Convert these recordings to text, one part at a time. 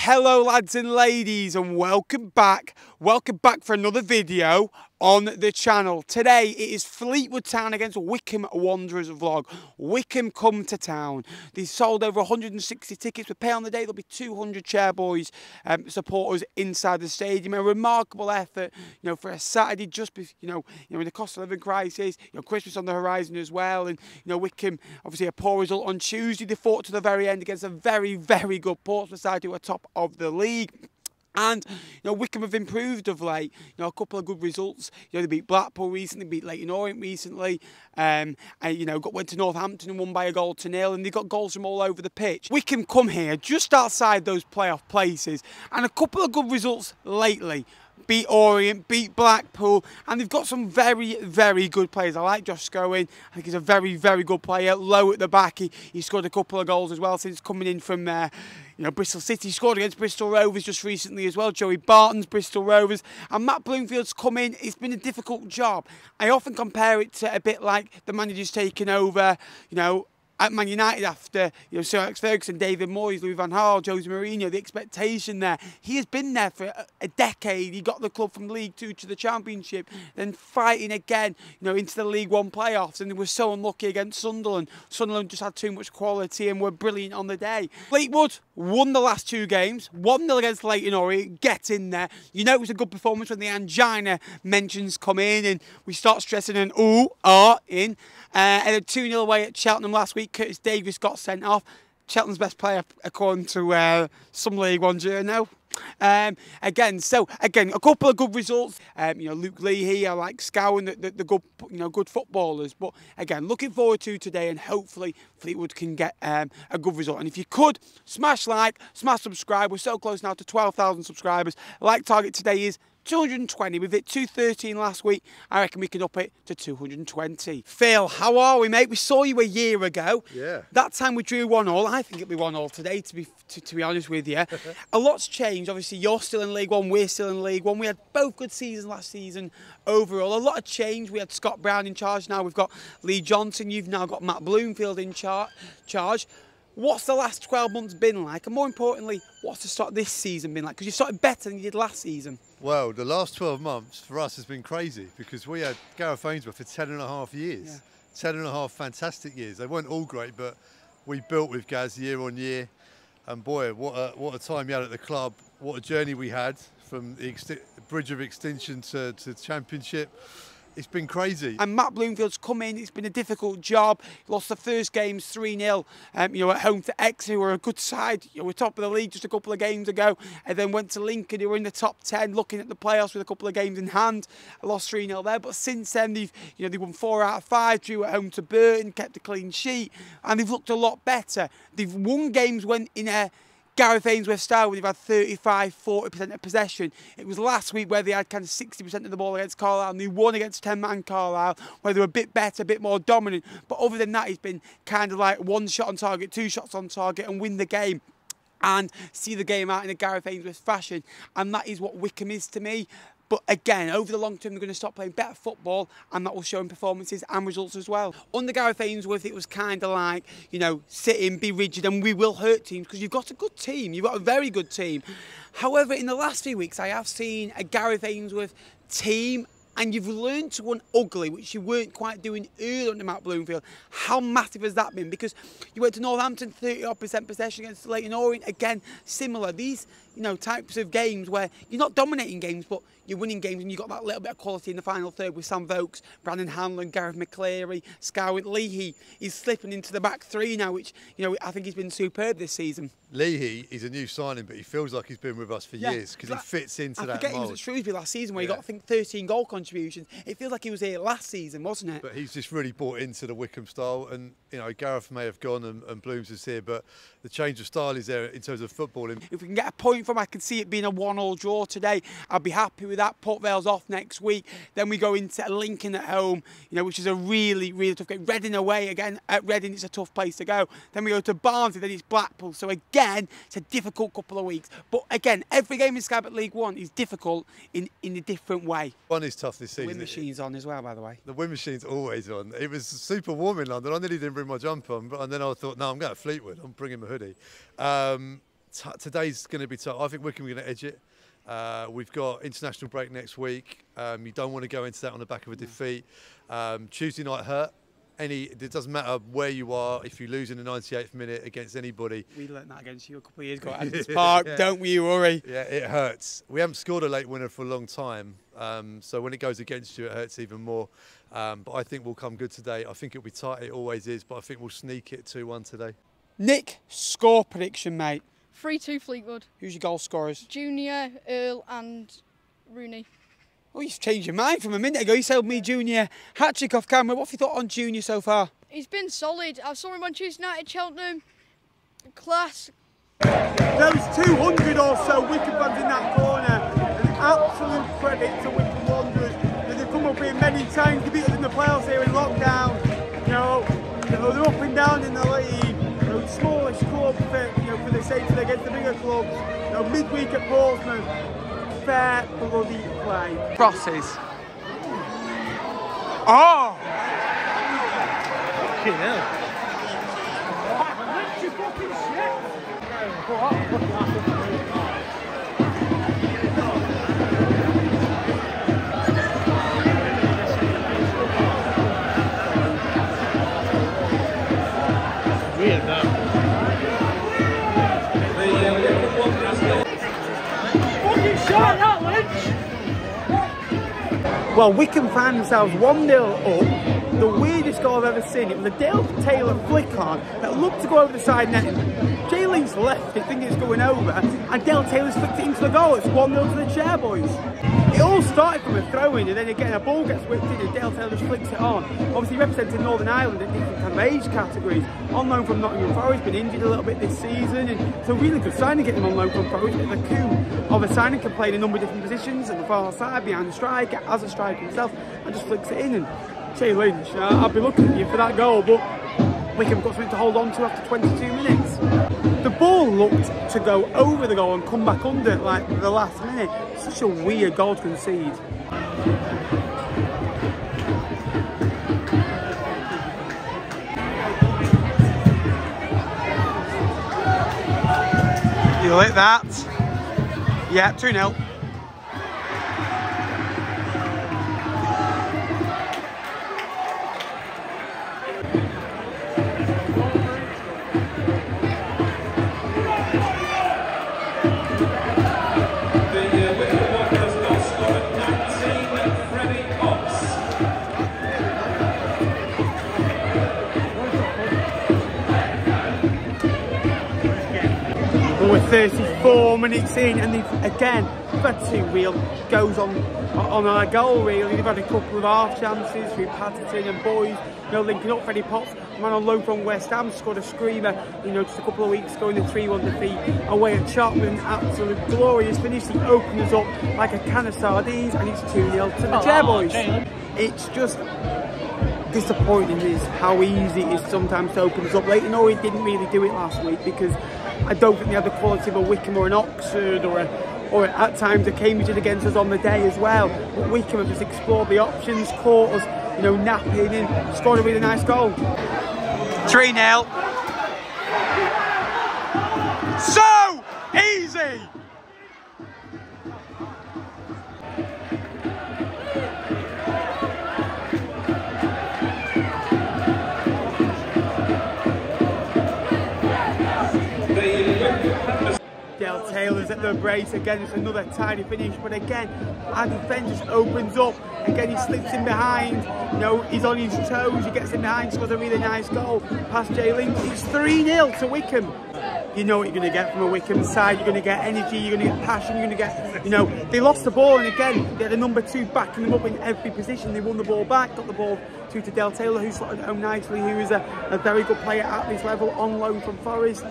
Hello lads and ladies, and welcome back for another video on the channel. Today it is Fleetwood Town against Wycombe Wanderers vlog. Wycombe come to town. They sold over 160 tickets. We pay on the day. There'll be 200 Chairboys supporters inside the stadium. A remarkable effort, for a Saturday just in the cost of living crisis. Christmas on the horizon as well, and Wycombe obviously a poor result on Tuesday. They fought to the very end against a very, very good Portsmouth side who are top of the league. And Wycombe have improved of late. A couple of good results. They beat Blackpool recently, beat Leyton Orient recently. Went to Northampton and won by 1-0, and they got goals from all over the pitch. Wycombe come here just outside those playoff places, and a couple of good results lately. Beat Orient, beat Blackpool, and they've got some very, very good players. I like Josh Scowen. I think he's a very, very good player. Low at the back, he scored a couple of goals as well since coming in from Bristol City. He scored against Bristol Rovers just recently as well. Joey Barton's Bristol Rovers. And Matt Bloomfield's come in. It's been a difficult job. I often compare it to a bit like the manager's taken over, at Man United after Sir Alex Ferguson, David Moyes, Louis van Gaal, Jose Mourinho. The expectation there. He has been there for a decade. He got the club from League Two to the Championship, then fighting again, into the League One playoffs, and they were so unlucky against Sunderland. Sunderland just had too much quality and were brilliant on the day. Fleetwood won the last two games, 1-0 against Leyton Orient. Get in there. It was a good performance when the angina mentions come in and we start stressing an in. And a 2-0 away at Cheltenham last week. Curtis Davies got sent off. Cheltenham's best player according to some League One journal. Again, a couple of good results. Luke Leahy, I like Scowen, the good, good footballers. But again, looking forward to today, and hopefully Fleetwood can get a good result. And if you could, smash like, smash subscribe. We're so close now to 12,000 subscribers. Like target today is 220. We hit 213 last week. I reckon we can up it to 220. Phil, how are we, mate? We saw you a year ago. Yeah. That time we drew 1-1. I think it'll be 1-1 today, to be honest with you. A lot's changed. Obviously, you're still in League One. We're still in League One. We had both good seasons last season overall. A lot of change. We had Scott Brown in charge. Now we've got Lee Johnson. You've now got Matt Bloomfield in charge. What's the last 12 months been like? And more importantly, what's the start of this season been like? Because you started better than you did last season. Well, the last 12 months for us has been crazy because we had Gareth Ainsworth for 10.5 years. Yeah. 10.5 fantastic years. They weren't all great, but we built with Gaz year on year. And boy, what a time you had at the club. What a journey we had from the bridge of extinction to championship. It's been crazy. And Matt Bloomfield's come in. It's been a difficult job. He lost the first games 3-0, at home to Exeter, who were a good side. We're top of the league just a couple of games ago, and then went to Lincoln, who were in the top 10, looking at the playoffs with a couple of games in hand. I lost 3-0 there, but since then they won 4 out of 5. Drew at home to Burton, kept a clean sheet, and they've looked a lot better. They've won games when in a Gareth Ainsworth style, where they've had 35–40% of possession. It was last week where they had kind of 60% of the ball against Carlisle, and they won against 10-man Carlisle, where they were a bit better, a bit more dominant. But other than that, it's been kind of like 1 shot on target, 2 shots on target, and win the game and see the game out in a Gareth Ainsworth fashion. And that is what Wycombe is to me. But again, over the long term, they're going to start playing better football, and that will show in performances and results as well. Under Gareth Ainsworth, it was kind of like, sit in, be rigid, and we will hurt teams because you've got a good team. You've got a very good team. However, in the last few weeks, I have seen a Gareth Ainsworth team, and you've learned to run ugly, which you weren't quite doing earlier under Matt Bloomfield. How massive has that been? Because you went to Northampton, 30% possession against Leyton Orient. Again, similar. These, types of games where you're not dominating games, but you're winning games, and you've got that little bit of quality in the final third with Sam Vokes, Brandon Hanlon, Gareth McCleary, Scowen. Leahy is slipping into the back three now, which, I think he's been superb this season. Leahy is a new signing, but he feels like he's been with us for years because he fits into that mould. I forget he was at Shrewsbury last season where he got, I think, 13 goal contributions. It feels like he was here last season, wasn't it? But he's just really bought into the Wycombe style, and Gareth may have gone and Blooms is here, but the change of style is there in terms of footballing. If we can get a point from, I can see it being a 1-1 draw today. I'll be happy with that. Port Vale's off next week. Then we go into Lincoln at home, which is a really, really tough game. Reading away again. At Reading, it's a tough place to go. Then we go to Barnsley, then it's Blackpool. So again, it's a difficult couple of weeks. But again, every game in Sky Bet League One is difficult in a different way. One is tough this season. The wind machine's on as well, by the way. The wind machine's always on. It was super warm in London. I nearly didn't bring my jumper on, and then I thought, no, I'm going to Fleetwood. I'm bringing my hoodie. today's going to be tough. I think Wycombe are going to edge it. We've got international break next week. You don't want to go into that on the back of a defeat. Tuesday night hurt. It doesn't matter where you are. If you lose in the 98th minute against anybody, we learnt that against you a couple of years ago at this park. Yeah. Don't we worry? Yeah, it hurts. We haven't scored a late winner for a long time, so when it goes against you, it hurts even more. But I think we'll come good today. I think it'll be tight. It always is, but I think we'll sneak it 2-1 today. Nick, score prediction, mate. 3-2 Fleetwood. Who's your goal scorers? Junior, Earl and Rooney. Oh, you've changed your mind from a minute ago. You told me Junior hat-trick off camera. What have you thought on Junior so far? He's been solid. I saw him on Tuesday night at Cheltenham. Class. Those 200 or so Wycombe fans in that corner, an absolute credit to Wycombe Wanderers. They've come up here many times. They beat us in the playoffs here in lockdown. You know, they're up and down in the league. The smallest club for the sake of against the bigger clubs. Midweek at Portsmouth. Fair bloody play. Crosses. Oh! Fucking hell. Weird though. Well, Wycombe find themselves 1-0 up. The weirdest goal I've ever seen. It was a Dale Taylor flick on that looked to go over the side net. Jay Link's left it, thinking it's going over, and Dale Taylor's flicked it into the goal. It's 1-0 to the chair, boys. It all started from a throw-in, and then again a ball gets whipped in, and Dale Taylor just flicks it on. Obviously representing Northern Ireland in different kind of age categories. On loan from Nottingham Forest, been injured a little bit this season, and it's a really good signing getting him on loan from Forest. It's a coup of a signing, can play in a number of different positions, on the far side, behind the striker, as a striker himself, and just flicks it in. And Jay Lynch, I'll be looking at you for that goal, but Wycombe got something to hold on to after 22 minutes. The ball looked to go over the goal and come back under like the last minute. Such a weird goal to concede. You like that? Yeah, 2-0. We're 34 minutes in, and they've again had two real goes on our goal. Really, they've had a couple of half chances through Patterson and Boyd, linking up. Freddie Potts, man on loan from West Ham, scored a screamer, just a couple of weeks ago in the 3-1 defeat away at Cheltenham. Absolute glorious finish. He opens us up like a can of sardines, and it's 2-0 to the chair, boys. It's just disappointing is how easy it is sometimes to open us up. Leighton Orient didn't really do it last week because I don't think they had the quality of a Wycombe or an Oxford or at times a Cambridge against us on the day as well. But Wycombe have just explored the options, caught us, napping, and scored a really nice goal. 3-0. So easy! Dale Taylor's at the brace again. It's another tidy finish, but again our defence just opens up. Again he slips in behind, he's on his toes, he gets in behind, scores a really nice goal past Jay Lynch. It's 3-0 to Wycombe. You know what you're going to get from a Wycombe side. You're going to get energy, you're going to get passion, you're going to get, they lost the ball, and again they had a number 2 backing them up in every position. They won the ball back, got the ball to Dale Taylor, who slotted it home nicely, who is a very good player at this level on loan from Forest.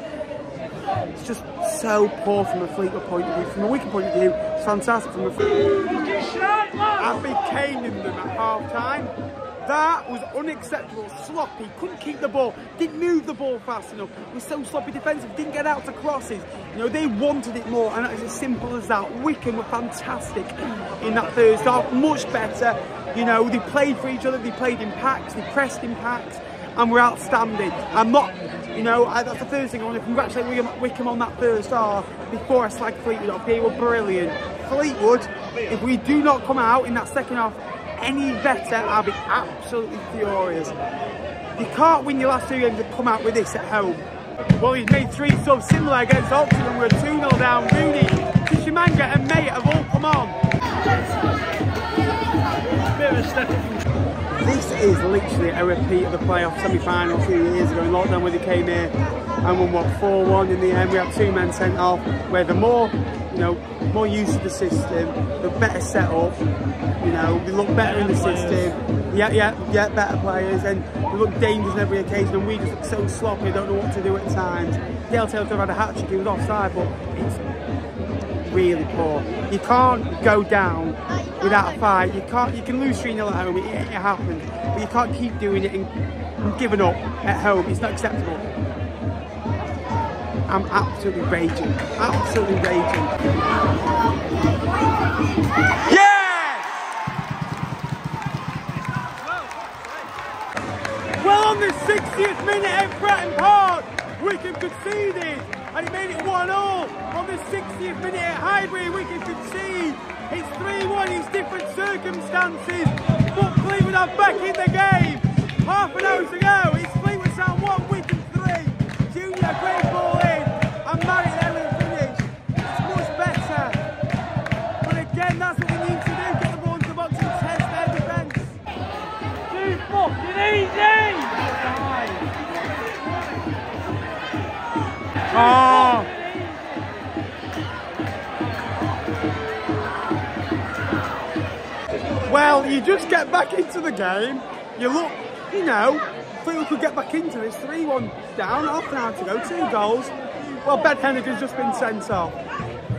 It's just so poor from a Fleetwood point of view. From a Wycombe point of view, it's fantastic from a Fleetwood. I've been caning them at half time. That was unacceptable, sloppy, couldn't keep the ball, didn't move the ball fast enough, was so sloppy defensive, didn't get out to crosses. They wanted it more, and it's as simple as that. Wycombe were fantastic in that first half, much better. They played for each other, they played in packs, they pressed in packs, and were outstanding. I'm not You know, that's the first thing. I want to congratulate Wycombe on that first half before I slag Fleetwood off. They were brilliant. Fleetwood, if we do not come out in that second half any better, I'll be absolutely furious. You can't win your last 2 games and come out with this at home. Well, he's made 3 subs similar against Oxford and we're 2-0 down. Rooney, Kishimanga and Mate have all come on. This is literally a repeat of the playoff semi-final 2 years ago in lockdown where they came here and won what, 4-1 in the end. We had 2 men sent off where they're more, you know, more used to the system, they're better set up, you know, they look better in the system, better players, and they look dangerous on every occasion, and we just look so sloppy, don't know what to do at times. Dale Taylor could have had a hat-trick, he was offside, but it's really poor. You can't go down without a fight. You can lose 3-0 at home, it happens, but you can't keep doing it and giving up at home. It's not acceptable. I'm absolutely raging, absolutely raging. Yes! Well, on the 60th minute at Bratton Park, Wycombe conceded, and it made it 1-0. On the 60th minute at Highbury, Wycombe conceded. It's 3-1, it's different circumstances, but Fleetwood are back in the game. Half an hour to go, it's Fleetwood Town 1, Wycombe 3. Junior, great ball in, and Marriott there with the finish. It's much better. But again, that's what we need to do, get the ball into the box and test their defence. Too fucking easy! Oh! Well, you just get back into the game, you look, you know, Fleetwood could get back into this, 3-1 down, half an hour to go, 2 goals. Well, Ben Hennigan's just been sent off.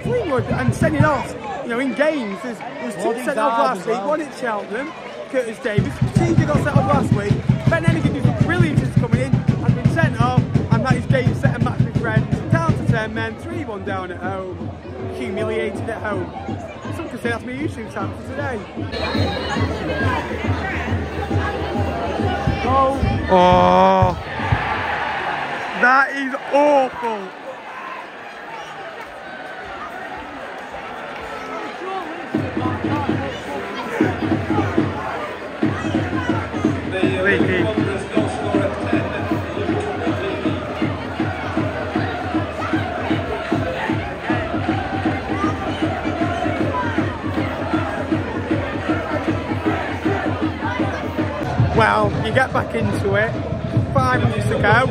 Fleetwood, and sending off, you know, in games, there was 2 sent off last week, 1 at Cheltenham, Curtis Davis, TJ got sent off last week, Ben Hennigan was brilliant since coming in, has been sent off, and that is game set and match with friends, down to 10 men, 3-1 down at home, humiliated at home. Some could say that's my YouTube time for today. Oh, that is awful. Well, you get back into it, 5 minutes to go,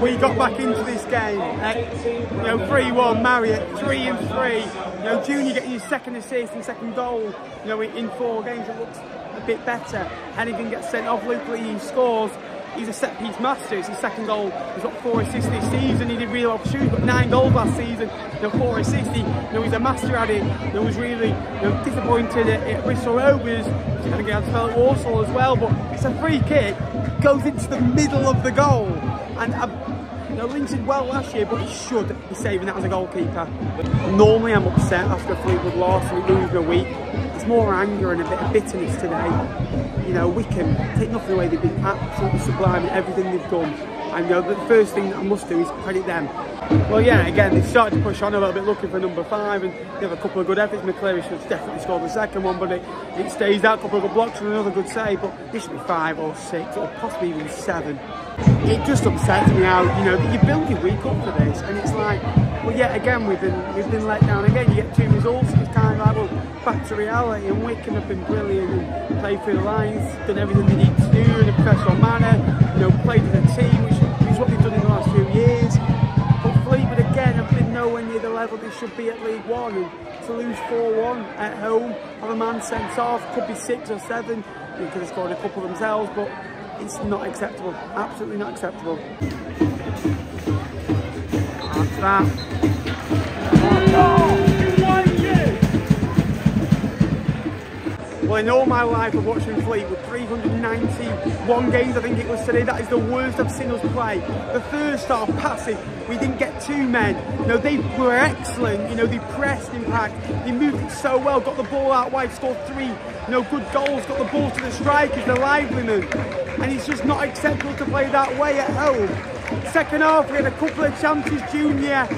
we got back into this game, you know, 3-1, Marriott, 3-3, you know, Junior getting his 2nd assist and 2nd goal, you know, in 4 games, it looks a bit better. Hennigan gets sent off, Luke Lee scores, he's a set-piece master, it's his 2nd goal, he's got 4 assists this season, he did really well for shooting, got 9 goals last season, you know, 4 assists, you know, he's a master at it, you know, was really, you know, disappointed at Bristol Rovers, I think he had to spell at Walsall as well, but it's a free kick, goes into the middle of the goal, and you know, Links did well last year, but he should be saving that as a goalkeeper. Normally I'm upset after a Fleetwood loss and we lose in a week. It's more anger and a bit of bitterness today. You know, Wycombe, take nothing away, they've been absolutely sublime in everything they've done. And you know, the first thing that I must do is credit them. Well, yeah, again, they've started to push on a little bit, looking for number 5, and they have a couple of good efforts. McCleary should definitely score the 2nd one, but it stays out, a couple of good blocks and another good save, but this should be 5 or 6, or possibly even 7. It just upsets me how, you know, that you build your week up for this, and it's like, well, yeah, again, we've been let down again. You get 2 results, it's kind of like, well, back to reality, and Wycombe have been brilliant and played through the lines, done everything they need to do in a professional manner, you know, played as a team, which is what they've done in the last few years. But Fleetwood again have been nowhere near the level they should be at League One, and to lose 4-1 at home, have a man sent off, could be 6 or 7, they could have scored a couple themselves, but it's not acceptable, absolutely not acceptable. That's that. Well, in all my life of watching Fleetwood, 391 games I think it was today, that is the worst I've seen us play. The first half passive, we didn't get 2 men. You know, they were excellent, you know, they pressed in pack, they moved it so well, got the ball out wide, scored 3, you know, good goals, got the ball to the strikers, the liverymen. And it's just not acceptable to play that way at home. Second half, we had a couple of chances. Junior,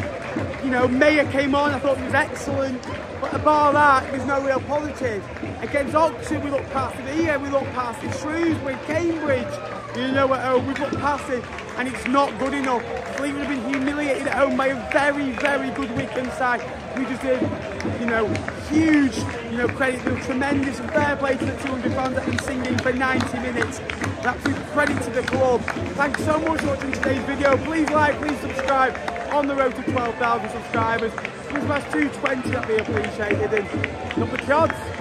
you know, Mayer came on, I thought he was excellent. But bar that, there's no real positive. Against Oxford, we looked past it here, we looked past it. Shrewsbury, Cambridge, you know, at home, we've looked past it, and it's not good enough. Fleetwood have been humiliated at home by a very, very good Wycombe side. We just did, you know, huge, you know, credit to the tremendous and fair play to the 200 fans that have been singing for 90 minutes. Absolute credit to the club. Thanks so much for watching today's video. Please like, please subscribe. On the road to 12,000 subscribers. If we smash 220, that'd be appreciated. And not the odds.